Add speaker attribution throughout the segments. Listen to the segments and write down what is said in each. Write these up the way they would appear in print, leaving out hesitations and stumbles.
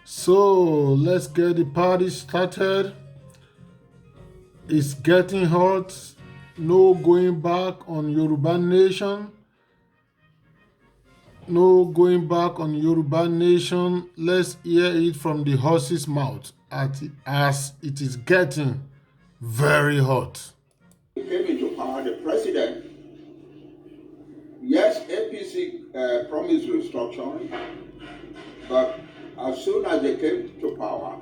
Speaker 1: So let's get the party started. It's getting hot. No going back on Yoruba Nation. No going back on Yoruba Nation. Let's hear it from the horse's mouth as it is getting very hot.
Speaker 2: Came into power, the president, yes, APC promised restructuring, but as soon as they came to power,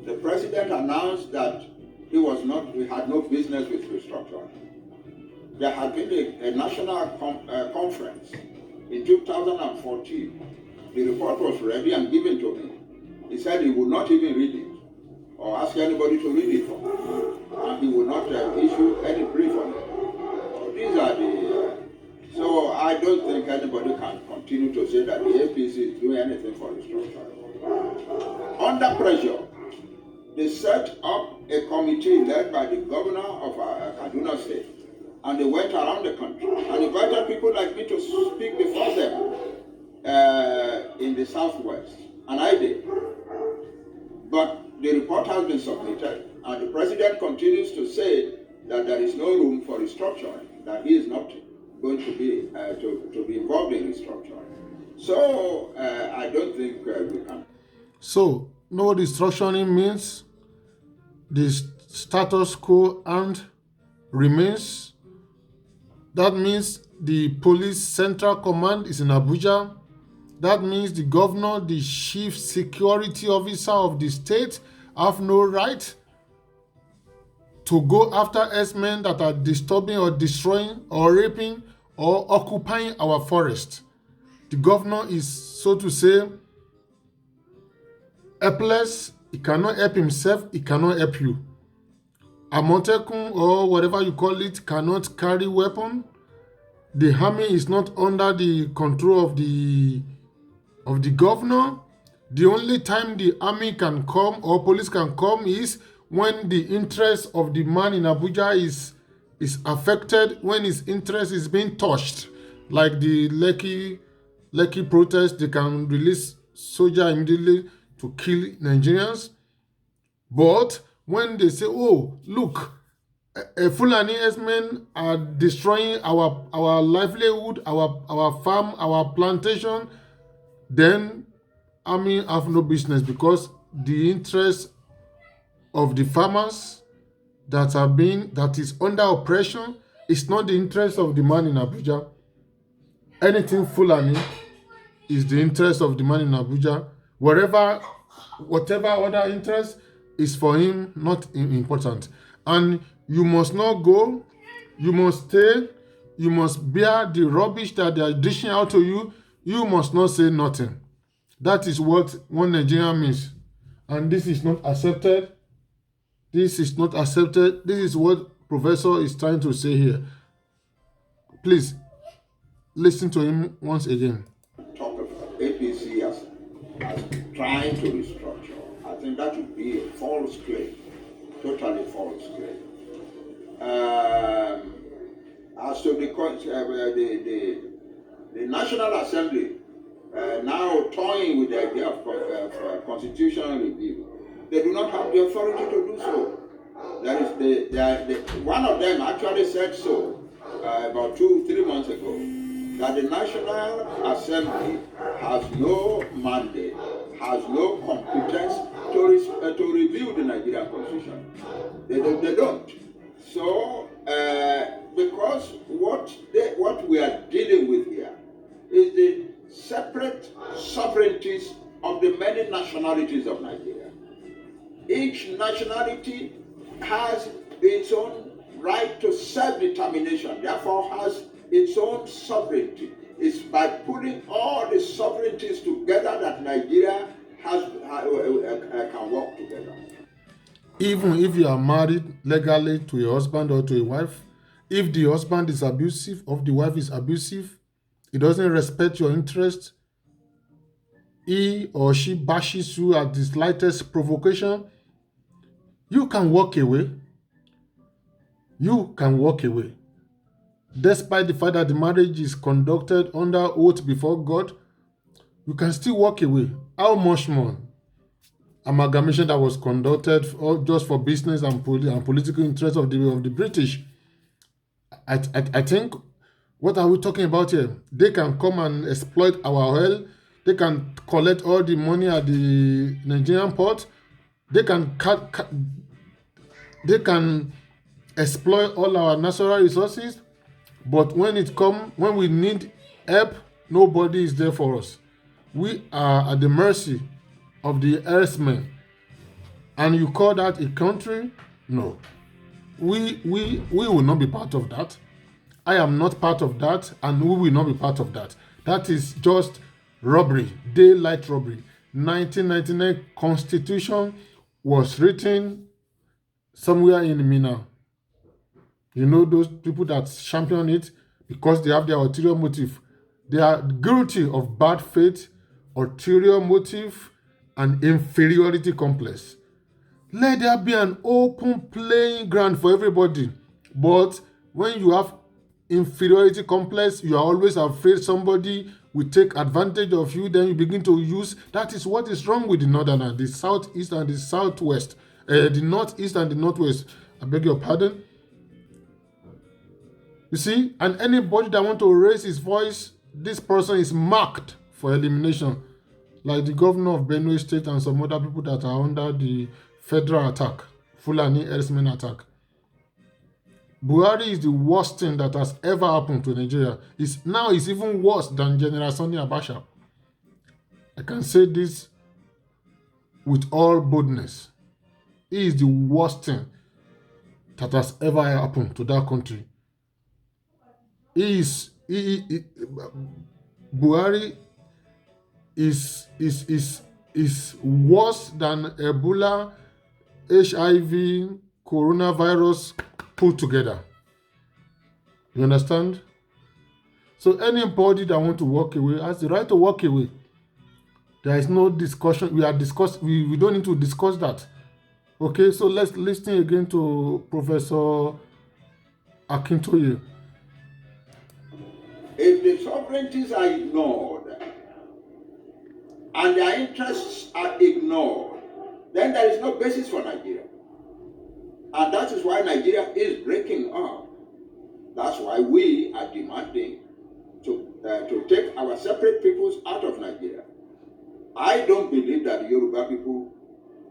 Speaker 2: the president announced that he had no business with restructuring. There had been a national conference in 2014. The report was ready and given to him. He said he would not even read it or ask anybody to read it for him, and he would not issue any brief on it. So these are the. So I don't think anybody can continue to say that the APC is doing anything for restructuring. Under pressure, they set up a committee led by the governor of Kaduna State, and they went around the country and invited people like me to speak before them in the Southwest, and I did. But the report has been submitted, and the president continues to say that there is no room for restructuring, that he is not going to be involved in restructuring. So I don't think we can.
Speaker 1: So no restructuring means the status quo and remains. That means the police central command is in Abuja. That means the governor, the chief security officer of the state, have no right to go after S-men that are disturbing or destroying or raping or occupying our forest. The governor is, so to say, helpless. He cannot help himself. He cannot help you. Amotekun or whatever you call it cannot carry weapon. The army is not under the control of the governor. The only time the army can come or police can come is when the interest of the man in Abuja is affected, when his interest is being touched. Like the Lekki protest, they can release soldier immediately to kill Nigerians. But when they say, oh, look, Fulani S-men are destroying our livelihood, our farm, our plantation, then army have no business, because the interest of the farmers that is under oppression is not the interest of the man in Abuja. Anything Fulani is the interest of the man in Abuja. Whatever other interest is for him not important. And you must not go, you must stay, you must bear the rubbish that they are dishing out to you. You must not say nothing. That is what one Nigerian means. And this is not accepted. This is not accepted. This is what Professor is trying to say here. Please, listen to him once again.
Speaker 2: Talk about APC as trying to restructure. I think that would be a false claim, totally false claim. As to the National Assembly now toying with the idea of constitutional review, they do not have the authority to do so. One of them actually said so about 2-3 months ago, that the National Assembly has no mandate, has no competence to review the Nigerian Constitution. They don't. So, because what we are dealing with here is the separate sovereignties of the many nationalities of Nigeria. Each nationality has its own right to self-determination, therefore has its own sovereignty. It's by putting all the sovereignties together that Nigeria can work together.
Speaker 1: Even if you are married legally to a husband or to a wife, if the husband is abusive or the wife is abusive, it doesn't respect your interest, he or she bashes you at the slightest provocation, you can walk away. You can walk away. Despite the fact that the marriage is conducted under oath before God, you can still walk away. How much more amalgamation that was conducted just for business and political interests of the British? I think, what are we talking about here? They can come and exploit our oil. They can collect all the money at the Nigerian port. They can they can exploit all our natural resources. But when we need help, nobody is there for us. We are at the mercy of the herdsmen. And you call that a country? No. We will not be part of that. I am not part of that, and we will not be part of that. That is just robbery, daylight robbery. 1999 Constitution was written somewhere in Mina. You know those people that champion it because they have their ulterior motive. They are guilty of bad faith, ulterior motive, and inferiority complex. Let there be an open playing ground for everybody. But when you have inferiority complex, you are always afraid somebody will take advantage of you, then you begin to use. That is what is wrong with the northern, the southeast and the southwest, the northeast and the northwest. I beg your pardon. You see, and anybody that want to raise his voice, this person is marked for elimination. Like the governor of Benue State and some other people that are under the federal attack, Fulani herdsmen attack. Buhari is the worst thing that has ever happened to Nigeria. Now it's even worse than General Sani Abacha. I can say this with all boldness. He is the worst thing that has ever happened to that country. Buhari is worse than Ebola, HIV, coronavirus put together. You understand? So anybody that want to walk away has the right to walk away. There is no discussion. We don't need to discuss that. Okay, so let's listen again to Professor Akintoye.
Speaker 2: If the sovereignties are ignored and their interests are ignored, then there is no basis for Nigeria. And that is why Nigeria is breaking up. That's why we are demanding to take our separate peoples out of Nigeria. I don't believe that the Yoruba people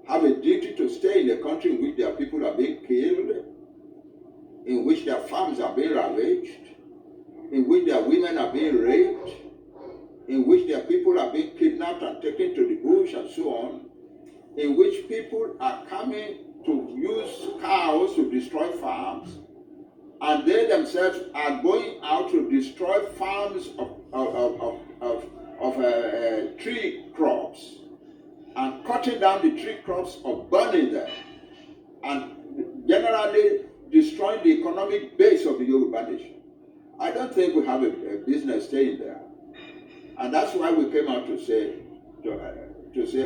Speaker 2: have a duty to stay in a country in which their people are being killed, in which their farms are being ravaged, in which their women are being raped, in which their people are being kidnapped and taken to the bush and so on, in which people are coming to use cows to destroy farms, and they themselves are going out to destroy farms of tree crops and cutting down the tree crops or burning them and generally destroying the economic base of the Yoruba nation. I don't think we have a business staying there. And that's why we came out to say,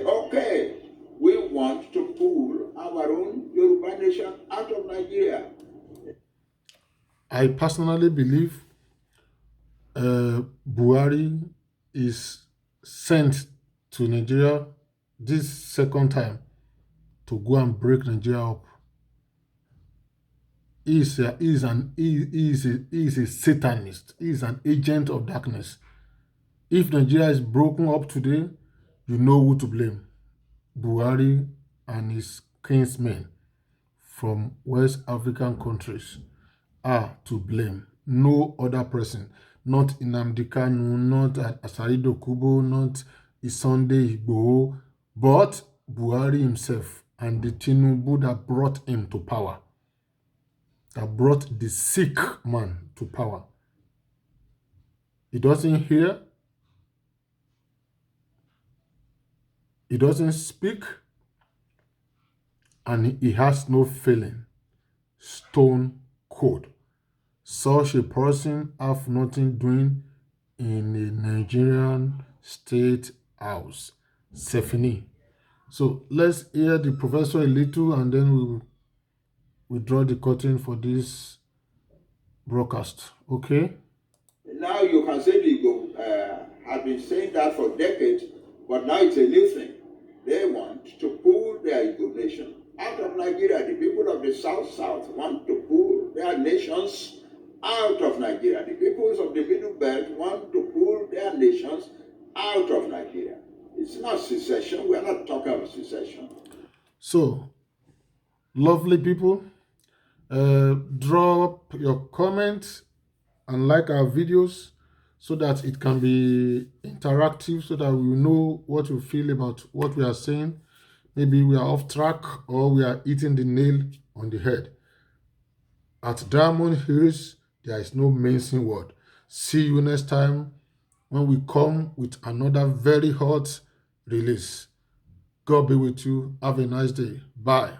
Speaker 2: okay, we want to pull our own Yoruba nation out of Nigeria.
Speaker 1: I personally believe Buhari is sent to Nigeria this second time to go and break Nigeria up. He is a Satanist. He is an agent of darkness. If Nigeria is broken up today, you know who to blame. Buhari and his kinsmen from West African countries are to blame. No other person. Not Nnamdi Kanu, not Asarido Kubo, not Sunday Igboho, but Buhari himself and the Tinubu that brought him to power. That brought the sick man to power. He doesn't hear. He doesn't speak. And he has no feeling. Stone cold. Such a person have nothing doing in a Nigerian state house. Stephanie. So let's hear the professor a little and then we draw the curtain for this broadcast. Okay?
Speaker 2: Now you can say the Igbo have been saying that for decades, but now it's a new thing. They want to pull their Igbo nation out of Nigeria. The people of the South want to pull their nations out of Nigeria. The peoples of the Middle Belt want to pull their nations out of Nigeria. It's not secession. We're not talking about secession.
Speaker 1: So, lovely people, drop your comments and like our videos so that it can be interactive, so that we know what you feel about what we are saying. Maybe we are off track or we are hitting the nail on the head. At Diamond Hills, there is no mincing word. See you next time when we come with another very hot release. God be with you. Have a nice day. Bye.